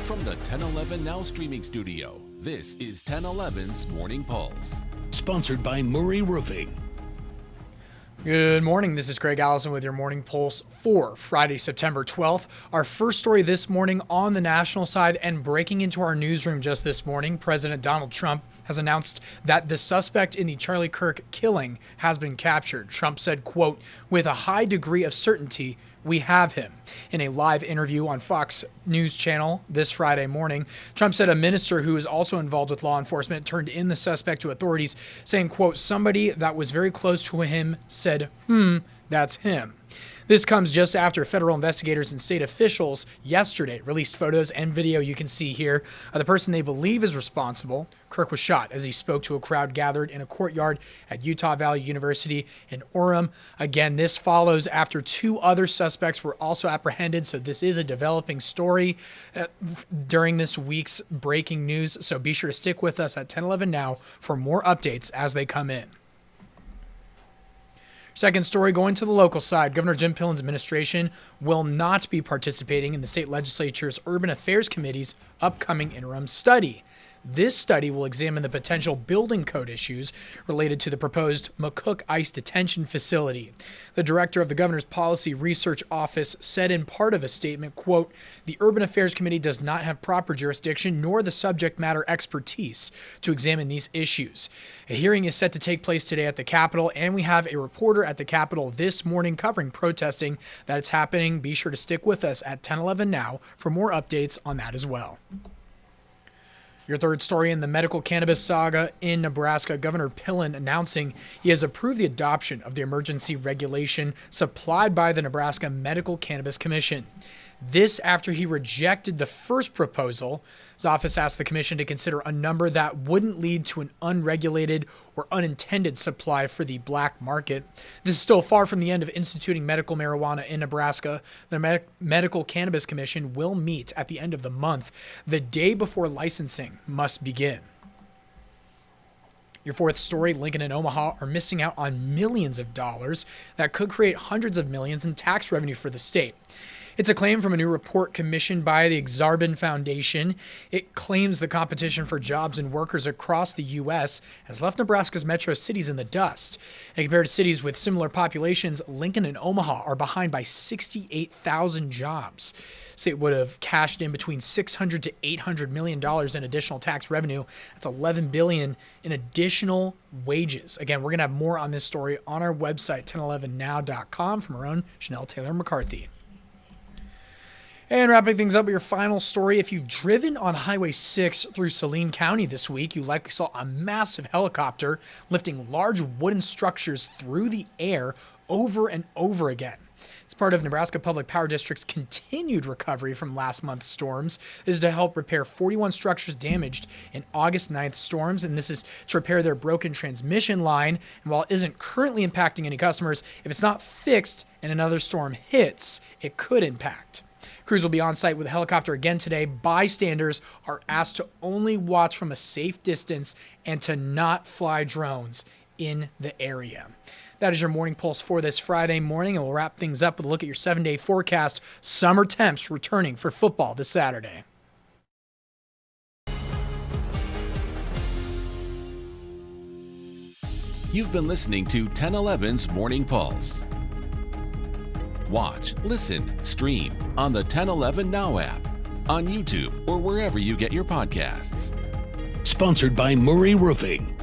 From the 1011 Now streaming studio, this is 1011's Morning Pulse. Sponsored by Murray Roofing. Good morning. This is Craig Allison with your Morning Pulse for Friday, September 12th. Our first story this morning on the national side, and breaking into our newsroom just this morning, President Donald Trump has announced that the suspect in the Charlie Kirk killing has been captured. Trump said, quote, "With a high degree of certainty, we have him." In a live interview on Fox News Channel this Friday morning, Trump said a minister who is also involved with law enforcement turned in the suspect to authorities, saying, quote, "Somebody that was very close to him said, that's him." This comes just after federal investigators and state officials yesterday released photos and video you can see here of the person they believe is responsible. Kirk was shot as he spoke to a crowd gathered in a courtyard at Utah Valley University in Orem. Again, this follows after two other suspects were also apprehended, so this is a developing story during this week's breaking news. So be sure to stick with us at 1011 Now for more updates as they come in. Second story, going to the local side, Governor Jim Pillen's administration will not be participating in the state legislature's Urban Affairs Committee's upcoming interim study. This study will examine the potential building code issues related to the proposed McCook ICE detention facility. The director of the governor's policy research office said in part of a statement, quote, "The Urban Affairs Committee does not have proper jurisdiction nor the subject matter expertise to examine these issues." A hearing is set to take place today at the Capitol, and we have a reporter at the Capitol this morning covering protesting that it's happening. Be sure to stick with us at 1011 Now for more updates on that as well. Your third story in the medical cannabis saga in Nebraska, Governor Pillen announcing he has approved the adoption of the emergency regulation supplied by the Nebraska Medical Cannabis Commission. This after he rejected the first proposal. His office asked the commission to consider a number that wouldn't lead to an unregulated or unintended supply for the black market. This is still far from the end of instituting medical marijuana in Nebraska. The Medical Cannabis Commission will meet at the end of the month, the day before licensing must begin. Your fourth story, Lincoln and Omaha are missing out on millions of dollars that could create hundreds of millions in tax revenue for the state. It's a claim from a new report commissioned by the Exarban Foundation. It claims the competition for jobs and workers across the U.S. has left Nebraska's metro cities in the dust. And compared to cities with similar populations, Lincoln and Omaha are behind by 68,000 jobs. The state would have cashed in between $600 to $800 million in additional tax revenue. That's $11 billion in additional wages. Again, we're going to have more on this story on our website, 1011now.com, from our own Chanel Taylor McCarthy. And wrapping things up with your final story, if you've driven on Highway 6 through Saline County this week, you likely saw a massive helicopter lifting large wooden structures through the air over and over again. It's part of Nebraska Public Power District's continued recovery from last month's storms. This is to help repair 41 structures damaged in August 9th storms, and this is to repair their broken transmission line. And while it isn't currently impacting any customers, if it's not fixed and another storm hits, it could impact. Crews will be on site with a helicopter again today. Bystanders are asked to only watch from a safe distance and to not fly drones in the area. That is your Morning Pulse for this Friday morning, and we'll wrap things up with a look at your 7-day forecast. Summer temps returning for football this Saturday. You've been listening to 1011's Morning Pulse. Watch, listen, stream on the 1011 Now app, on YouTube, or wherever you get your podcasts. Sponsored by Murray Roofing.